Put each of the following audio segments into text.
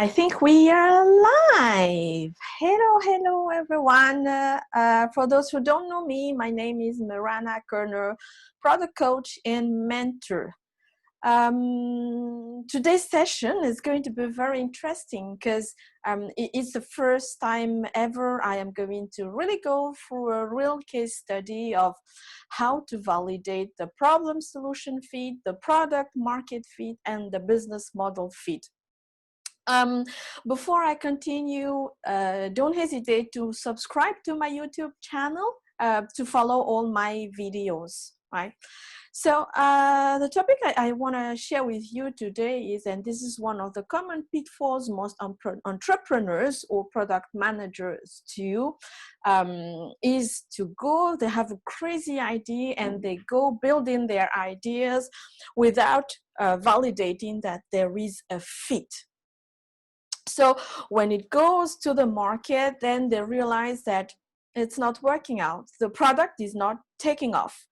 I think we are live. Hello, everyone. For those who don't know me, my name is Mirana Kerner, product coach and mentor. Today's session is going to be very interesting because it's the first time ever I am going to really go through a real case study of how to validate the problem solution fit, the product market fit, and the business model fit. Before I continue, don't hesitate to subscribe to my YouTube channel to follow all my videos, right? So the topic I want to share with you today is, and this is one of the common pitfalls most entrepreneurs or product managers do, is to go, they have a crazy idea and they go building their ideas without validating that there is a fit. So when it goes to the market, then they realize that it's not working out. The product is not taking off.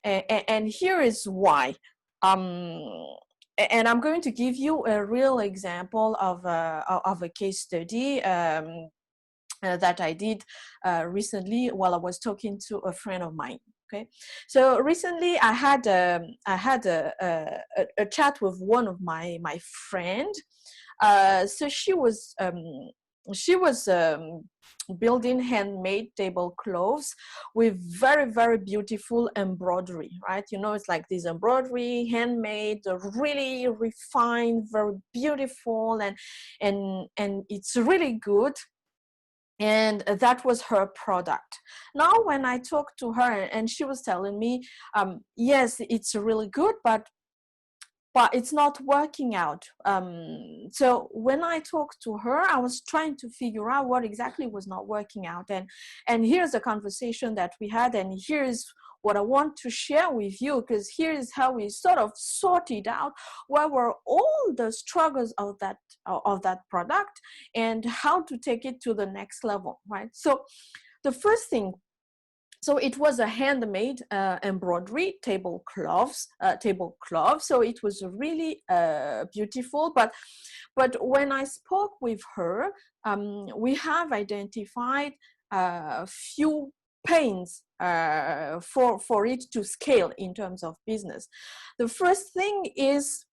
And here is why. And I'm going to give you a real example of a case study that I did recently while I was talking to a friend of mine. Okay, so recently I had a chat with one of my friend. So she was building handmade tablecloths with very beautiful embroidery, right? You know, it's like this embroidery, handmade, really refined, very beautiful, and it's really good. And that was her product. Now, when I talked to her, and she was telling me, yes, it's really good, but it's not working out. So when I talked to her, I was trying to figure out what exactly was not working out. And here's the conversation that we had, and here's what I want to share with you, because here's how we sort of sorted out what were all the struggles of that product and how to take it to the next level, right? So the first thing, so it was a handmade embroidery tablecloths. So it was really beautiful. But when I spoke with her, we have identified a few pains for it to scale in terms of business. The first thing is,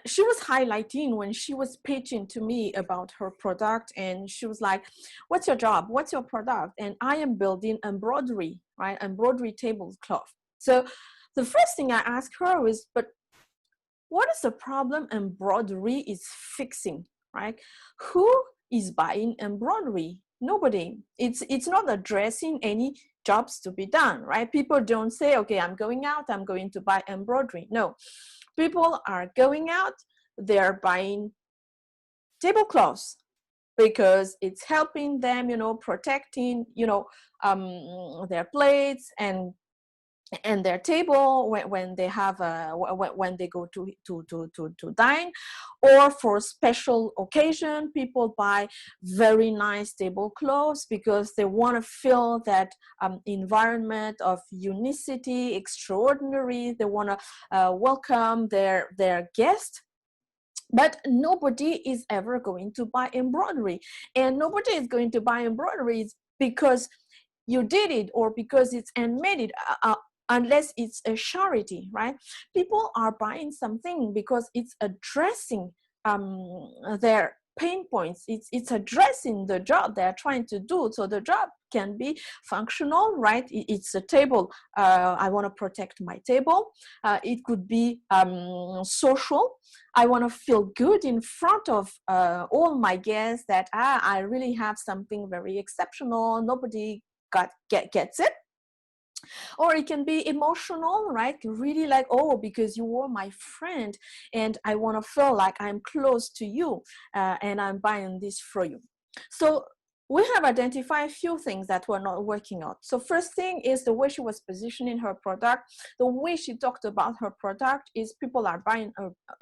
she was highlighting when she was pitching to me about her product, and she was like, what's your job, what's your product? And I am building embroidery, right? Embroidery tablecloth. So the first thing I asked her was, but what is the problem embroidery is fixing, right? Who is buying embroidery? Nobody. It's not addressing any jobs to be done, right? People don't say, okay, I'm going out, I'm going to buy embroidery. No, people are going out, they're buying tablecloths because it's helping them, you know, protecting, you know, their plates and their table when they have when they go to dine, or for special occasion. People buy very nice tablecloths because they want to feel that environment of unicity, extraordinary. They want to welcome their guests. But nobody is ever going to buy embroidery, and nobody is going to buy embroidery because you did it or because it's handmade, unless it's a charity, right? People are buying something because it's addressing their pain points. It's addressing the job they're trying to do. So the job can be functional, right? It's a table. I want to protect my table. It could be social. I want to feel good in front of all my guests that I really have something very exceptional. Nobody gets it. Or it can be emotional, right? Really like, oh, because you were my friend and I want to feel like I'm close to you and I'm buying this for you. So we have identified a few things that were not working out. So first thing is the way she was positioning her product. The way she talked about her product is people are buying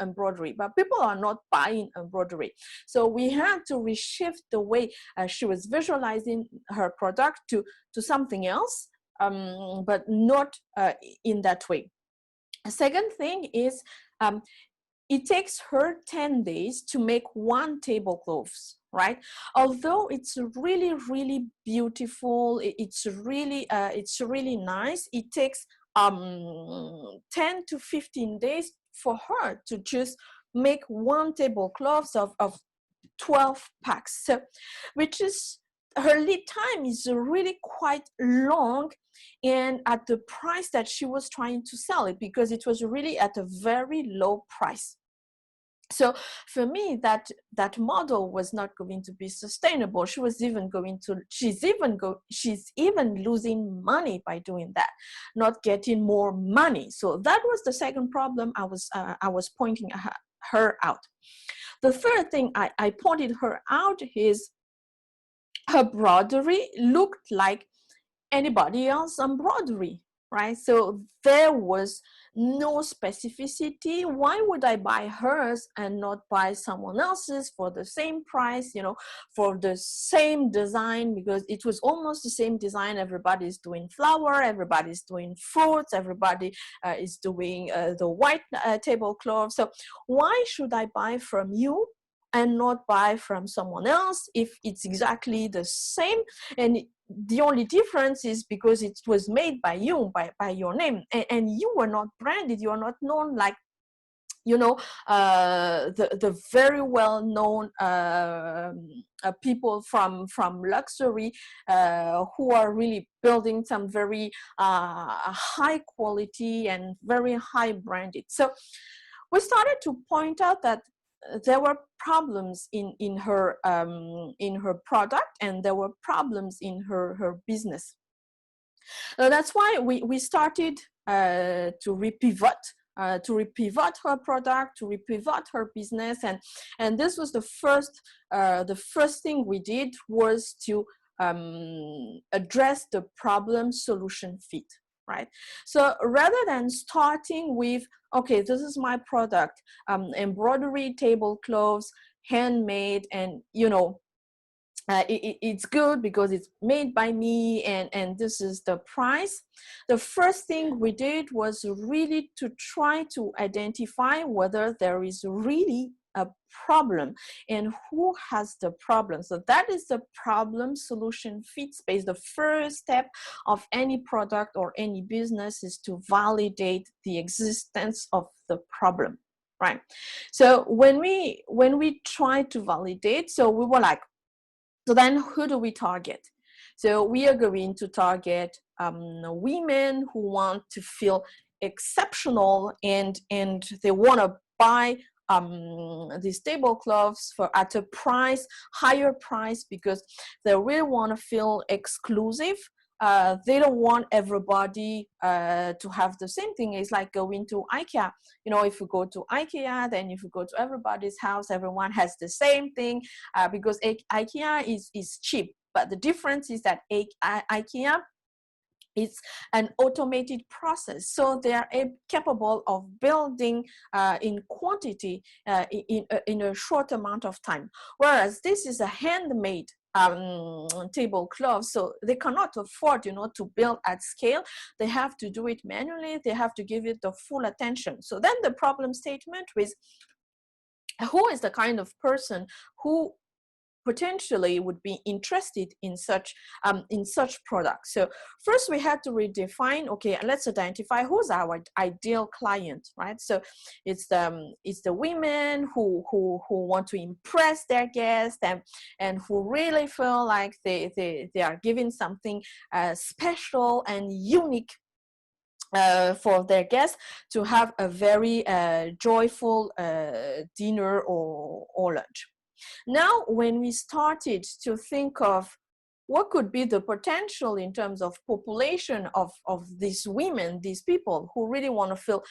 embroidery, but people are not buying embroidery. So we had to reshift the way she was visualizing her product to something else, but not in that way. A second thing is it takes her 10 days to make one tablecloths, right? Although it's really, really beautiful, it's really nice. It takes 10 to 15 days for her to just make one tablecloths of 12 packs. So, which is, her lead time is really quite long, and at the price that she was trying to sell it, because it was really at a very low price. So for me, that model was not going to be sustainable. She's even losing money by doing that, not getting more money. So that was the second problem I was pointing her out. The third thing I pointed her out is her broderie looked like anybody else embroidery, right? So there was no specificity. Why would I buy hers and not buy someone else's for the same price, you know, for the same design? Because it was almost the same design. Everybody's doing flower, everybody's doing fruits, everybody is doing the white tablecloth. So why should I buy from you and not buy from someone else if it's exactly the same? And the only difference is because it was made by you, by your name, and you were not branded, you are not known like, you know, the very well known people from luxury who are really building some very high quality and very high branded. So we started to point out that there were problems in her product, and there were problems in her business. That's why we started to repivot her product, to repivot her business, and this was the first thing we did, was to address the problem solution fit, right? So rather than starting with, okay, this is my product, embroidery tablecloths, handmade, and you know, it's good because it's made by me, and this is the price. The first thing we did was really to try to identify whether there is really a problem and who has the problem. So that is the problem solution fit space. The first step of any product or any business is to validate the existence of the problem, right? So when we try to validate, so we were like, so then who do we target? So we are going to target women who want to feel exceptional, and they want to buy these tablecloths at a higher price, because they really want to feel exclusive. They don't want everybody to have the same thing. It's like going to IKEA. You know, if you go to IKEA, then if you go to everybody's house, everyone has the same thing, because IKEA is cheap. But the difference is that IKEA, it's an automated process, so they are capable of building in quantity in a short amount of time. Whereas this is a handmade tablecloth, so they cannot afford, you know, to build at scale. They have to do it manually. They have to give it the full attention. So then the problem statement was, who is the kind of person who potentially would be interested in such products? So first we had to redefine, okay, let's identify who's our ideal client, right? So it's the women who want to impress their guests, and who really feel like they are giving something special and unique for their guests to have a very joyful dinner or lunch. Now, when we started to think of what could be the potential in terms of population of these women, these people who really want to feel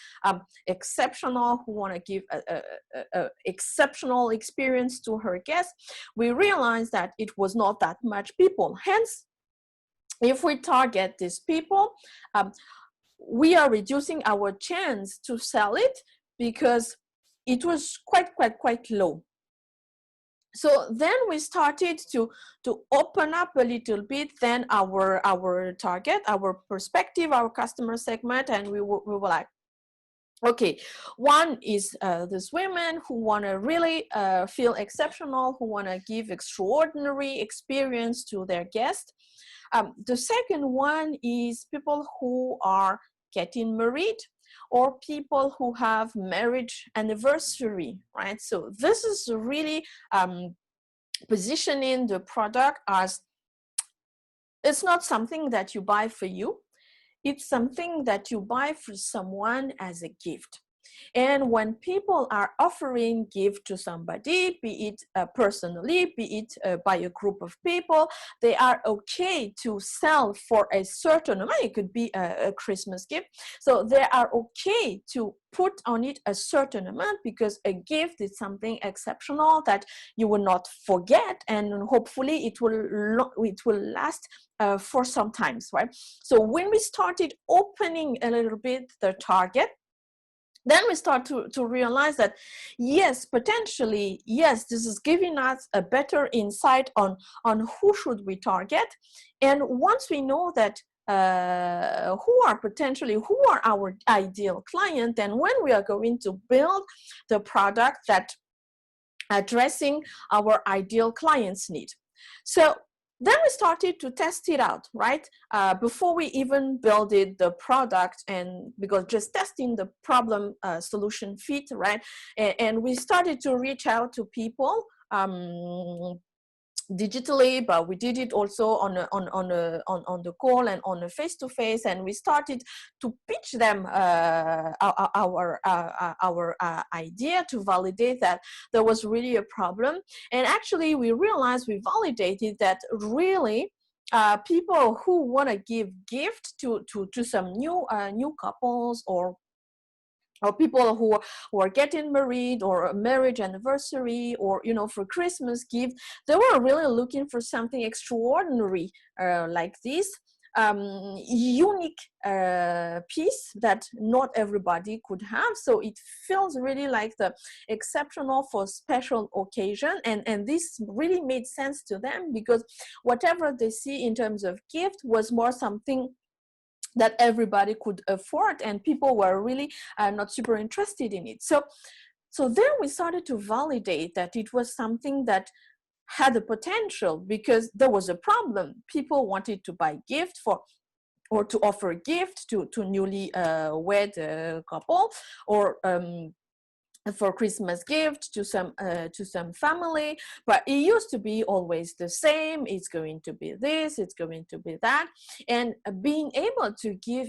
exceptional, who want to give a exceptional experience to her guests, we realized that it was not that much people. Hence, if we target these people, we are reducing our chance to sell it, because it was quite low. So then we started to open up a little bit then our target, our perspective, our customer segment, and we were like, Okay, one is these women who want to really feel exceptional, who want to give extraordinary experience to their guests. The second one is people who are getting married, or people who have marriage anniversary, right? So this is really positioning the product as, it's not something that you buy for you, it's something that you buy for someone as a gift. And when people are offering gift to somebody, be it personally, be it by a group of people, they are okay to sell for a certain amount. It could be a Christmas gift. So they are okay to put on it a certain amount, because a gift is something exceptional that you will not forget, and hopefully it will last for some times, right? So when we started opening a little bit the target, then we start to realize that, yes, potentially, yes, this is giving us a better insight on who should we target. And once we know that who are our ideal client, then when we are going to build the product that addressing our ideal client's need. So then we started to test it out, right? Before we even builded the product, and because just testing the problem solution fit, right? And we started to reach out to people digitally, but we did it also on the call and on a face-to-face, and we started to pitch them our idea to validate that there was really a problem. And actually we realized, we validated that really people who want to give gift to some new couples, or people who are getting married, or a marriage anniversary, or for Christmas gift, they were really looking for something extraordinary like this unique piece that not everybody could have. So it feels really like the exceptional for special occasion, and this really made sense to them, because whatever they see in terms of gift was more something that everybody could afford, and people were really not super interested in it. So then we started to validate that it was something that had the potential, because there was a problem. People wanted to buy gift for, or to offer a gift to newly wed couple, or for Christmas gift to some family, but it used to be always the same. It's going to be this, it's going to be that. And being able to give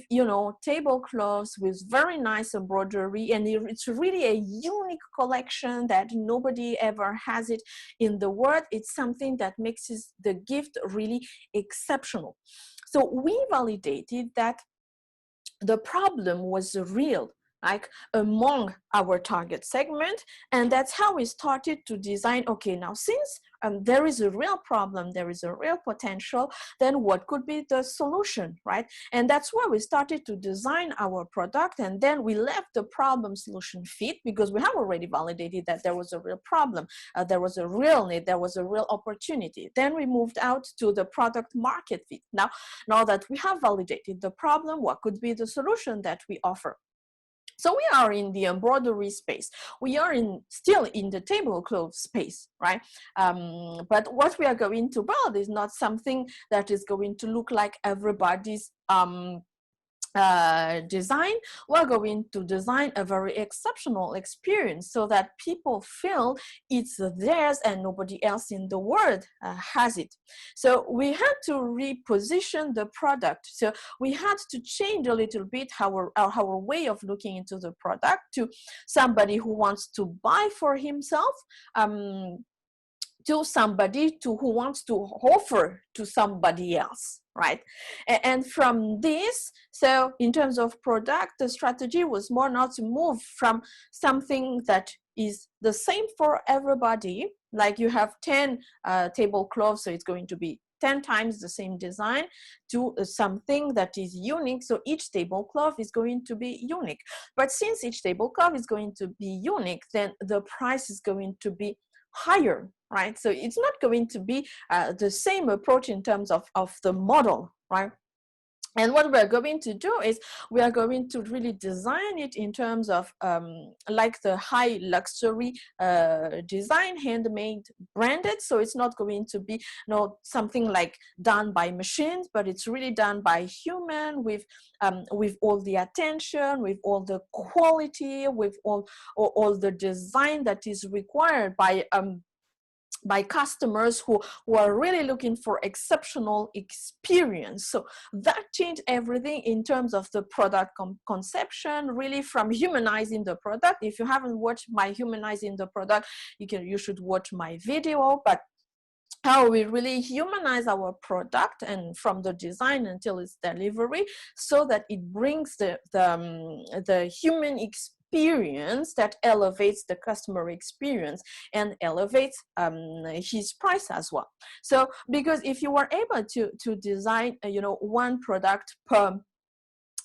tablecloths with very nice embroidery, and it's really a unique collection that nobody ever has it in the world. It's something that makes the gift really exceptional. So we validated that the problem was real, like among our target segment. And that's how we started to design, okay, now since there is a real problem, there is a real potential, then what could be the solution, right? And that's where we started to design our product. And then we left the problem solution fit, because we have already validated that there was a real problem, there was a real need, there was a real opportunity. Then we moved out to the product market fit. Now that we have validated the problem, what could be the solution that we offer? So we are in the embroidery space. We are still in the tablecloth space, right? But what we are going to build is not something that is going to look like everybody's design. We're going to design a very exceptional experience, so that people feel it's theirs and nobody else in the world has it. So we had to reposition the product. So we had to change a little bit our way of looking into the product, to somebody who wants to buy for himself, to somebody who wants to offer to somebody else, right? And from this, so in terms of product, the strategy was more not to move from something that is the same for everybody, like you have 10 tablecloths, so it's going to be 10 times the same design, to something that is unique. So each tablecloth is going to be unique. But since each tablecloth is going to be unique, then the price is going to be higher, right? So it's not going to be the same approach in terms of the model, right? And what we're going to do is we are going to really design it in terms of like the high luxury design, handmade, branded. So it's not going to be something like done by machines, but it's really done by human, with all the attention, with all the quality, with all the design that is required by customers who are really looking for exceptional experience. So that changed everything in terms of the product conception, really, from humanizing the product. If you haven't watched my humanizing the product, you should watch my video. But how we really humanize our product, and from the design until its delivery, so that it brings the human experience that elevates the customer experience and elevates his price as well. So because if you were able to design one product per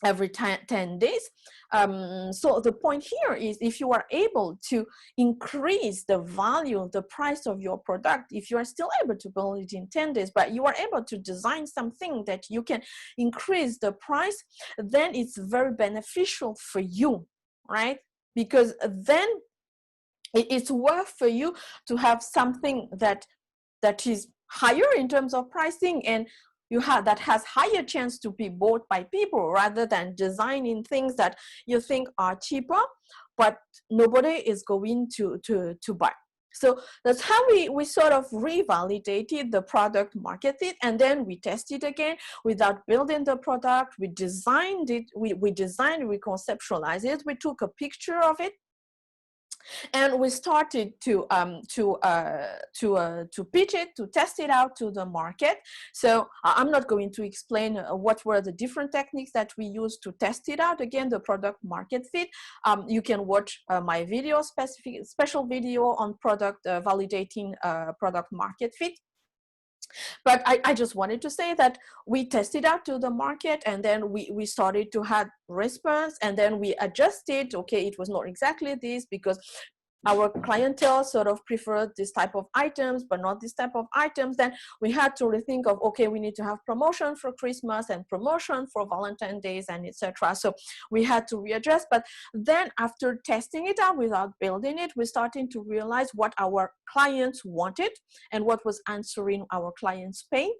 every 10 days. So the point here is, if you are able to increase the value, the price of your product, if you are still able to build it in 10 days, but you are able to design something that you can increase the price, then it's very beneficial for you, right? Because then it's worth for you to have something that is higher in terms of pricing, and that has higher chance to be bought by people, rather than designing things that you think are cheaper but nobody is going to buy. So that's how we sort of revalidated the product market fit, and then we tested again without building the product. We designed it, we conceptualized it, we took a picture of it, and we started to pitch it, to test it out to the market. So I'm not going to explain what were the different techniques that we used to test it out. Again, the product market fit. You can watch my video, special video on product validating product market fit. But I just wanted to say that we tested out to the market, and then we started to have response, and then we adjusted. Okay, it was not exactly this, because our clientele sort of preferred this type of items, but not this type of items. Then we had to rethink of, okay, we need to have promotion for Christmas and promotion for Valentine's Days and etc. So we had to readjust. But then after testing it out without building it, we're starting to realize what our clients wanted and what was answering our clients' pain,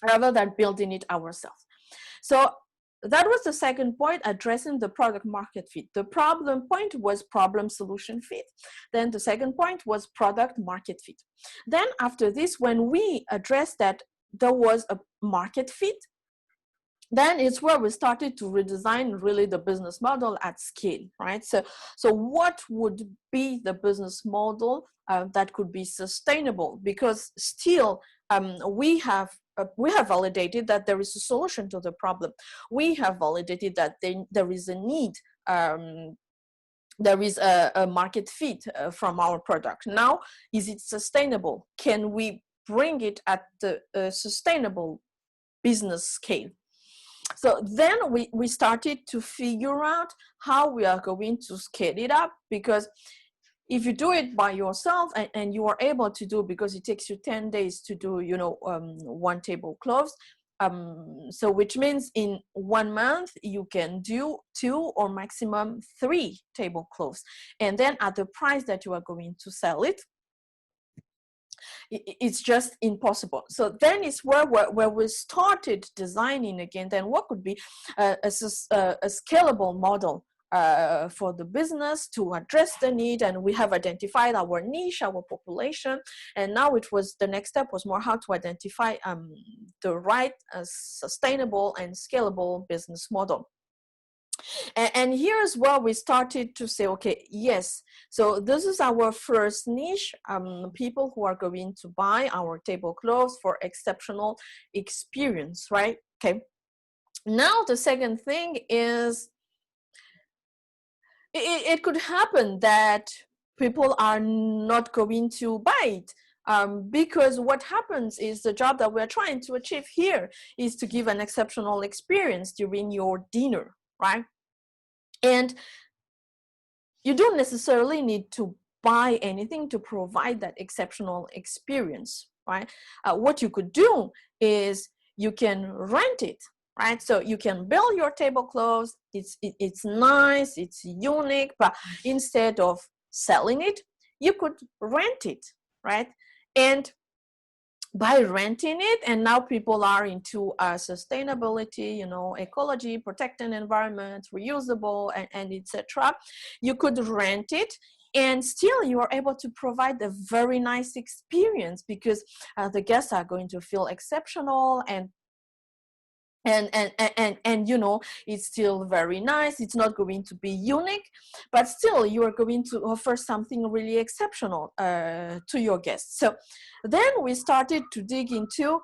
rather than building it ourselves. So that was the second point, addressing the product market fit. The problem point was problem solution fit. Then the second point was product market fit. Then after this, when we addressed that there was a market fit, then it's where we started to redesign really the business model at scale, right? So what would be the business model that could be sustainable? Because still we have validated that there is a solution to the problem. We have validated that there is a need, there is a market fit from our product. Now, is it sustainable? Can we bring it at the sustainable business scale? So then we started to figure out how we are going to scale it up, because if you do it by yourself, and you are able to do, because it takes you 10 days to do, one tablecloth, so which means in 1 month you can do 2 or maximum 3 tablecloths, and then at the price that you are going to sell it, it's just impossible. So then it's where we started designing again, then what could be a scalable model for the business to address the need. And we have identified our niche, our population, and now the next step was more how to identify the right sustainable and scalable business model. And here's where we started to say, okay, yes, so this is our first niche, people who are going to buy our tablecloths for exceptional experience, right? Okay. Now the second thing is, it could happen that people are not going to buy it. Because what happens is, the job that we're trying to achieve here is to give an exceptional experience during your dinner, right? And you don't necessarily need to buy anything to provide that exceptional experience, right? What you could do is you can rent it. right? So you can build your tablecloths. It's nice, it's unique, but instead of selling it, you could rent it, right? And by renting it, and now people are into sustainability, you know, ecology, protecting environment, reusable, and etc. You could rent it, and still you are able to provide a very nice experience, because the guests are going to feel exceptional, and you know, it's still very nice. It's not going to be unique, but still you are going to offer something really exceptional to your guests. So then we started to dig into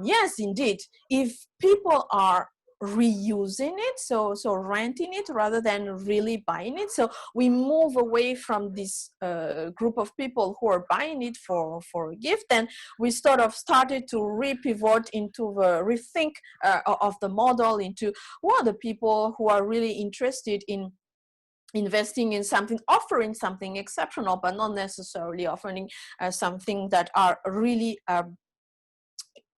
yes, indeed, if people are reusing it, so renting it rather than really buying it, so we move away from this group of people who are buying it for a gift, and we sort of started to repivot into the rethink of the model into who are the people who are really interested in investing in something, offering something exceptional, but not necessarily offering something that are really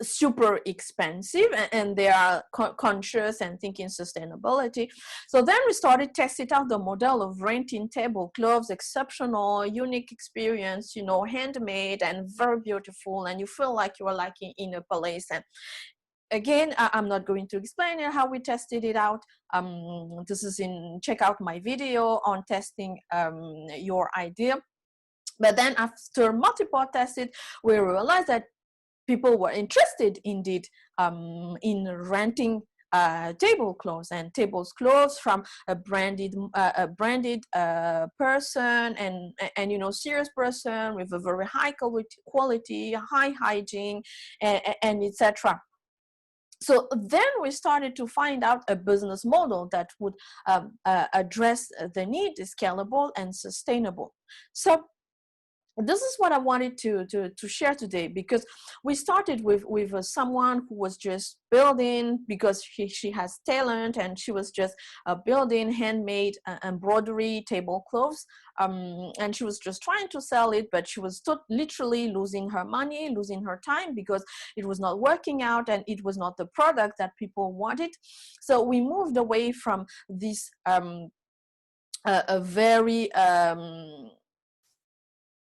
super expensive, and they are conscious and thinking sustainability. So then we started testing out the model of renting tablecloths, exceptional, unique experience, you know, handmade and very beautiful, and you feel like you are like in a palace. And again, I'm not going to explain how we tested it out. This is check out my video on testing your idea. But then after multiple tested, we realized that people were interested indeed in renting tablecloths, and tablecloths from a branded person, and you know, serious person with a very high quality, high hygiene, and etc. So then we started to find out a business model that would address the need, is scalable and sustainable. So this is what I wanted to share today, because we started with someone who was just building because she has talent, and she was just building handmade embroidery tablecloths, and she was just trying to sell it, but she was literally losing her money, losing her time, because it was not working out and it was not the product that people wanted. So we moved away from this a very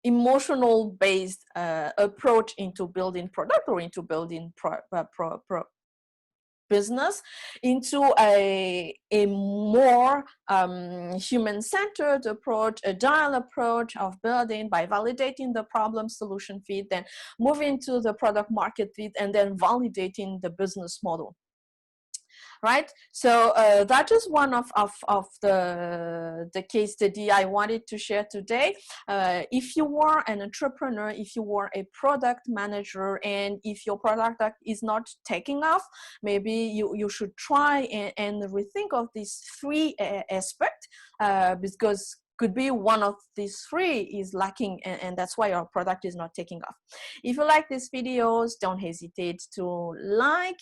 emotional based approach into building product, or into building business, into a more human-centered approach, a agile approach of building by validating the problem solution fit, then moving to the product market fit, and then validating the business model. Right, so that is one of the case study I wanted to share today. If you are an entrepreneur, if you are a product manager, and if your product is not taking off, maybe you should try and rethink of these three aspects, because could be one of these three is lacking, and that's why our product is not taking off. If you like these videos, don't hesitate to like,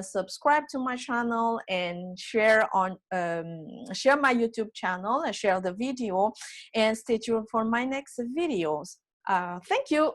subscribe to my channel, and share my YouTube channel, and share the video, and stay tuned for my next videos. Thank you.